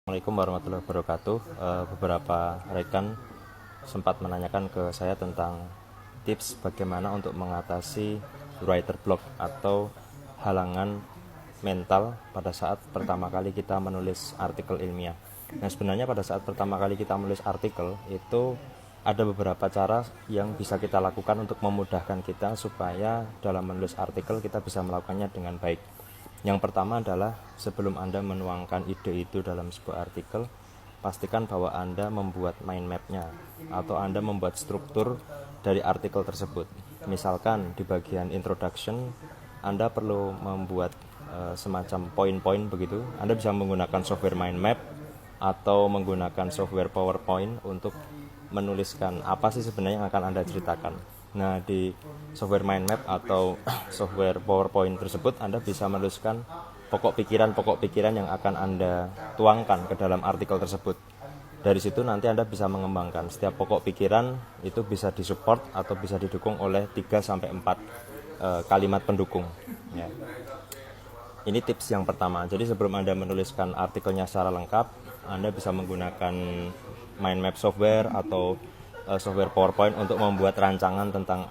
Assalamualaikum warahmatullahi wabarakatuh. Beberapa rekan sempat menanyakan ke saya tentang tips bagaimana untuk mengatasi writer block atau halangan mental pada saat pertama kali kita menulis artikel ilmiah. Nah, sebenarnya pada saat pertama kali kita menulis artikel itu ada beberapa cara yang bisa kita lakukan untuk memudahkan kita supaya dalam menulis artikel kita bisa melakukannya dengan baik. Yang pertama adalah sebelum Anda menuangkan ide itu dalam sebuah artikel, pastikan bahwa Anda membuat mind map-nya atau Anda membuat struktur dari artikel tersebut. Misalkan di bagian introduction Anda perlu membuat semacam poin-poin begitu. Anda bisa menggunakan software mind map atau menggunakan software PowerPoint untuk menuliskan apa sih sebenarnya yang akan Anda ceritakan. Nah, di software mind map atau software PowerPoint tersebut Anda bisa menuliskan pokok pikiran yang akan Anda tuangkan ke dalam artikel tersebut. Dari situ nanti Anda bisa mengembangkan setiap pokok pikiran itu bisa disupport atau bisa didukung oleh 3 sampai 4 kalimat pendukung ya. Ini tips yang pertama. Jadi sebelum Anda menuliskan artikelnya secara lengkap, Anda bisa menggunakan mind map software atau software PowerPoint untuk membuat rancangan tentang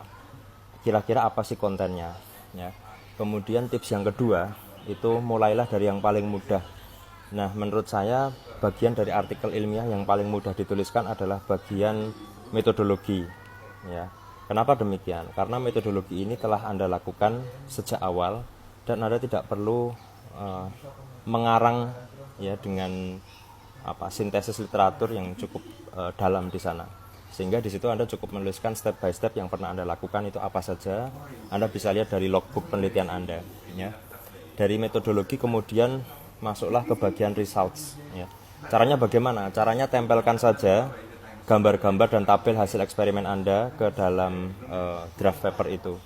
kira-kira apa sih kontennya ya. Kemudian tips yang kedua itu mulailah dari yang paling mudah. Nah, menurut saya bagian dari artikel ilmiah yang paling mudah dituliskan adalah bagian metodologi ya. Kenapa demikian? Karena metodologi ini telah Anda lakukan sejak awal dan Anda tidak perlu mengarang ya dengan sintesis literatur yang cukup dalam di sana. Sehingga di situ Anda cukup menuliskan step by step yang pernah Anda lakukan itu apa saja. Anda bisa lihat dari logbook penelitian Anda ya. Dari metodologi kemudian masuklah ke bagian results ya. Caranya bagaimana? Caranya tempelkan saja gambar-gambar dan tabel hasil eksperimen Anda ke dalam draft paper itu.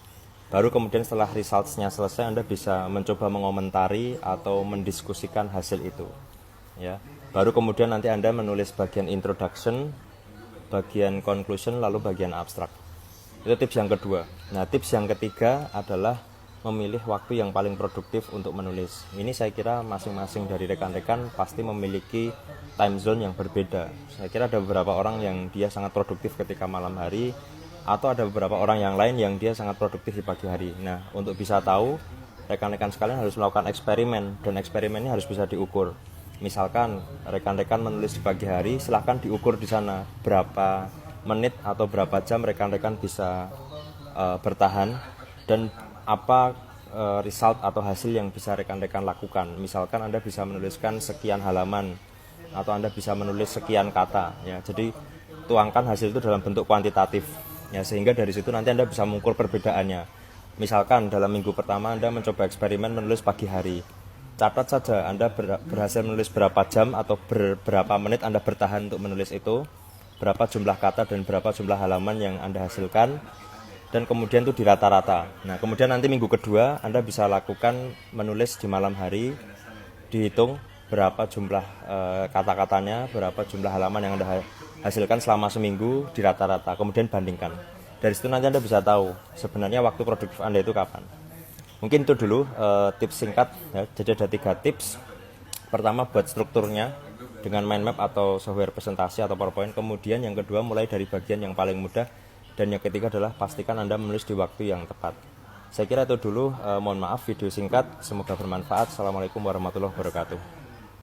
Baru kemudian setelah results-nya selesai Anda bisa mencoba mengomentari atau mendiskusikan hasil itu ya. Baru kemudian nanti Anda menulis bagian introduction, bagian conclusion, lalu bagian abstrak. Itu tips yang kedua. Nah, tips yang ketiga adalah memilih waktu yang paling produktif untuk menulis. Ini saya kira masing-masing dari rekan-rekan pasti memiliki time zone yang berbeda. Saya kira ada beberapa orang yang dia sangat produktif ketika malam hari, atau ada beberapa orang yang lain yang dia sangat produktif di pagi hari. Nah, untuk bisa tahu, rekan-rekan sekalian harus melakukan eksperimen, dan eksperimennya harus bisa diukur. Misalkan rekan-rekan menulis di pagi hari, silahkan diukur di sana berapa menit atau berapa jam rekan-rekan bisa bertahan dan apa result atau hasil yang bisa rekan-rekan lakukan. Misalkan Anda bisa menuliskan sekian halaman atau Anda bisa menulis sekian kata ya. Jadi tuangkan hasil itu dalam bentuk kuantitatif ya, sehingga dari situ nanti Anda bisa mengukur perbedaannya. Misalkan dalam minggu pertama Anda mencoba eksperimen menulis pagi hari. Catat saja Anda berhasil menulis berapa jam atau berapa menit Anda bertahan untuk menulis itu, berapa jumlah kata dan berapa jumlah halaman yang Anda hasilkan, dan kemudian itu dirata-rata. Nah, kemudian nanti minggu kedua Anda bisa lakukan menulis di malam hari, dihitung berapa jumlah kata-katanya, berapa jumlah halaman yang Anda hasilkan selama seminggu, dirata-rata, kemudian bandingkan. Dari situ nanti Anda bisa tahu sebenarnya waktu produktif Anda itu kapan. Mungkin itu dulu tips singkat ya. Jadi ada 3 tips. Pertama, buat strukturnya dengan mind map atau software presentasi atau PowerPoint. Kemudian yang kedua, mulai dari bagian yang paling mudah. Dan yang ketiga adalah pastikan Anda menulis di waktu yang tepat. Saya kira itu dulu, mohon maaf video singkat, semoga bermanfaat. Assalamualaikum warahmatullahi wabarakatuh.